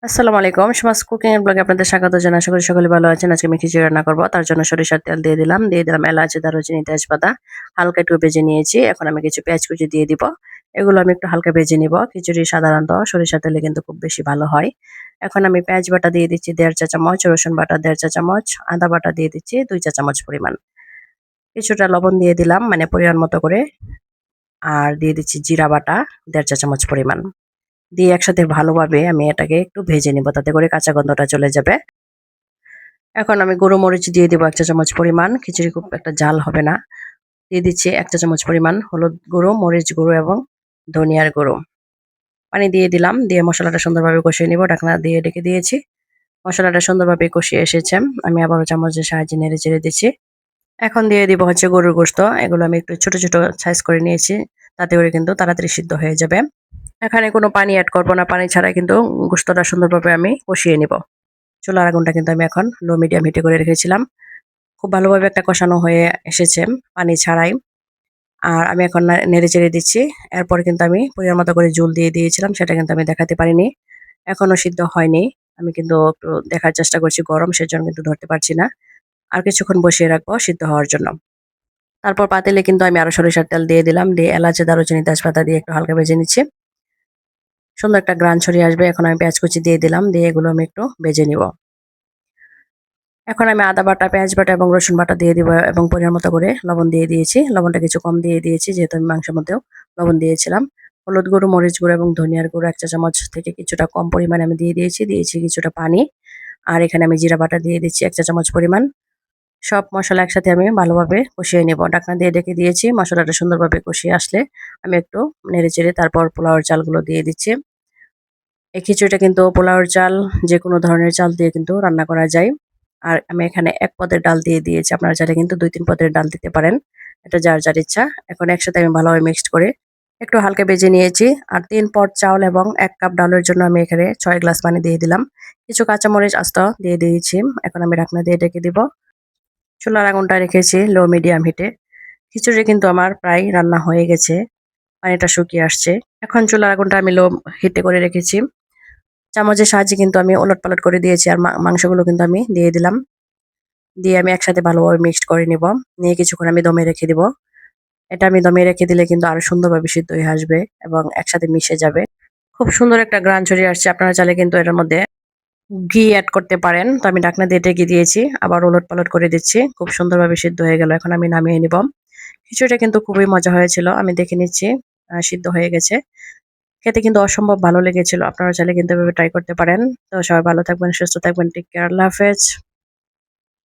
আসসালামু আলাইকুম। সমাজ কুকিং এর ব্লগে আপনাদের স্বাগত জানাই। আশা করি সকলে ভালো আছেন। আজকে আমি খিচুড়ি রান্না করব। তার জন্য সরিষার তেল দিয়ে দিলাম। দিয়ে দিলাম এলাচ, দারুচিনি, তেজপাতা। হালকা একটু ভেজে নিয়েছি। এখন আমি কিছু পেঁয়াজ কুচি দিয়ে দিব। এগুলো আমি একটু হালকা ভেজে নিব। খিচুড়ি সাধারণত সরিষার তেলে কিন্তু খুব বেশি ভালো হয়। এখন আমি পেঁয়াজ বাটা দিয়ে দিচ্ছি 1.5 চা চামচ, রসুন বাটা 1.5 চা চামচ, আদা বাটা দিয়ে দিচ্ছি 2 চা চামচ পরিমাণ। কিছুটা লবণ দিয়ে দিলাম মানে পরিমাণ মতো করে। আর দিয়ে দিচ্ছি জিরা বাটা 1.5 চা চামচ পরিমাণ। দিয়ে একসাথে ভালোভাবে আমি এটাকে একটু ভেজে নিব, তাতে করে কাঁচা গন্ধটা চলে যাবে। এখন আমি গুঁড়ো মরিচ দিয়ে দিব 1 চা চামচ পরিমাণ। খিচুড়ি খুব একটা ঝাল হবে না। দিয়ে দিচ্ছি 1 চা চামচ পরিমাণ হলুদ গুঁড়ো, মরিচ গুঁড়ো এবং ধনিয়ার গুঁড়ো। পানি দিয়ে দিলাম। দিয়ে মসলাটা সুন্দরভাবে কষিয়ে নিব। ঢাকনা দিয়ে ঢেকে দিয়েছি। মসলাটা সুন্দরভাবে কষিয়ে এসেছে। আমি আবারও চামচের সাহায্যে নেড়ে চেড়ে দিচ্ছি। এখন দিয়ে দিব হচ্ছে গরুর গোশত। এগুলো আমি একটু ছোট, ছোট সাইজ করে নিয়েছি। তাতে করে কিন্তু তাড়াতাড়ি সিদ্ধ হয়ে যাবে। এখানে কোনো পানি এড করব না। পানি ছাড়াই কিন্তু গোশতটা সুন্দরভাবে আমি কষিয়ে নিব। চুলার আগুনটা কিন্তু আমি এখন লো মিডিয়াম হিটে করে রেখেছিলাম। খুব ভালোভাবে একটা কষানো হয়ে এসেছে পানি ছাড়াই। আর আমি এখন নেড়েচেড়ে দিচ্ছি। এরপর কিন্তু আমি পরিমাণ মতো করে ঝোল দিয়ে দিয়েছিলাম। সেটা কিন্তু আমি দেখাতে পারিনি। এখনো সিদ্ধ হয়নি। আমি কিন্তু একটু দেখার চেষ্টা করছি, গরম সেজন্য কিন্তু ধরতে পারছি না। আর কিছুক্ষণ বসিয়ে রাখবো সিদ্ধ হওয়ার জন্য। তারপর পাতিলে কিন্তু আমি আরো সরিষার তেল দিয়ে দিলাম। দিয়ে এলাচ, দারুচিনি, তেজপাতা দিয়ে একটু হালকা ভেজে নিচ্ছি। সুন্দর একটা গ্রান ছড়িয়ে আসবে। এখন আমি পেঁয়াজ কুচি দিয়ে দিলাম। দিয়ে এগুলো আমি একটু ভেজে নিব। এখন আমি আদা বাটা, পেঁয়াজ বাটা এবং রসুন বাটা দিয়ে দিব এবং পরিমাণ মতো করে লবণ দিয়ে দিয়েছি। লবণটা কিছু কম দিয়ে দিয়েছি যেহেতু আমি মাংসের মধ্যেও লবণ দিয়েছিলাম। হলুদ গুঁড়ো, মরিচ গুঁড়ো এবং ধনিয়ার গুঁড়ো 1 চা চামচ থেকে কিছুটা কম পরিমাণে আমি দিয়ে দিয়েছি। দিয়েছি কিছুটা পানি। আর এখানে আমি জিরা বাটা দিয়ে দিচ্ছি 1 চা চামচ পরিমাণ। সব মসলা একসাথে আমি ভালোভাবে কষিয়ে নেব। ঢাকনা দিয়ে ঢেকে দিয়েছি। মসলাটা সুন্দরভাবে কষিয়ে আসলে আমি একটু নেড়েচেড়ে তারপর পোলাওর চালগুলো দিয়ে দিচ্ছি। এই খিচুড়িটা কিন্তু পোলাওর চাল যেকোনো ধরনের চাল দিয়ে কিন্তু রান্না করা যায়। আর আমি এখানে ১ পদের ডাল দিয়ে দিয়েছি। আপনারা চাইলে কিন্তু ২-৩ পদের ডাল দিতে পারেন। এটা যার, যার ইচ্ছা। এখন একসাথে আমি ভালোভাবে মিক্সড করে একটু হালকা ভেজে নিয়েছি। আর ৩ পট চাউল এবং ১ কাপ ডালের জন্য আমি এখানে ৬ গ্লাস পানি দিয়ে দিলাম। কিছু কাঁচামরিচ আস্ত দিয়ে দিয়েছি। এখন আমি ঢাকনা দিয়ে ঢেকে দিব। চুলার আগুনটা রেখেছি লো মিডিয়াম হিটে। খিচুড়ি কিন্তু আমার প্রায় রান্না হয়ে গেছে। পানিটা শুকিয়ে আসছে। এখন চুলার আগুনটা আমি লো হিটে করে রেখেছি। চামচের সাহায্যে কিন্তু আমি ওলটপালট করে দিয়েছি। আর মাংসগুলো কিন্তু আমি দিয়ে দিলাম। দিয়ে আমি একসাথে ভালোভাবে মিক্সড করে নিব। নিয়ে কিছুক্ষণ আমি দমে রেখে দিব। এটা আমি দমে রেখে দিলে কিন্তু আরো সুন্দরভাবে সিদ্ধ হয়ে আসবে এবং একসাথে মিশে যাবে। খুব সুন্দর একটা গ্রান ছড়িয়ে আসছে। আপনারা চাইলে কিন্তু এটার মধ্যে ঘি এড করতে পারেন। তো আমি ঢাকনা দিয়ে ঢেকে দিয়েছি। আবার ওলটপালট করে দিচ্ছি। খুব সুন্দরভাবে সিদ্ধ হয়ে গেল। এখন আমি নামিয়ে নিব। খিচুড়িটা কিন্তু খুবই মজা হয়েছিল। আমি দেখে নিচ্ছি সিদ্ধ হয়ে গেছে। খেতে কিন্তু অসম্ভব ভালো লেগেছিল। আপনারা চাইলে কিন্তু এভাবে ট্রাই করতে পারেন। তো সবাই ভালো থাকবেন, সুস্থ থাকবেন। Take care. আল্লাহ হাফেজ।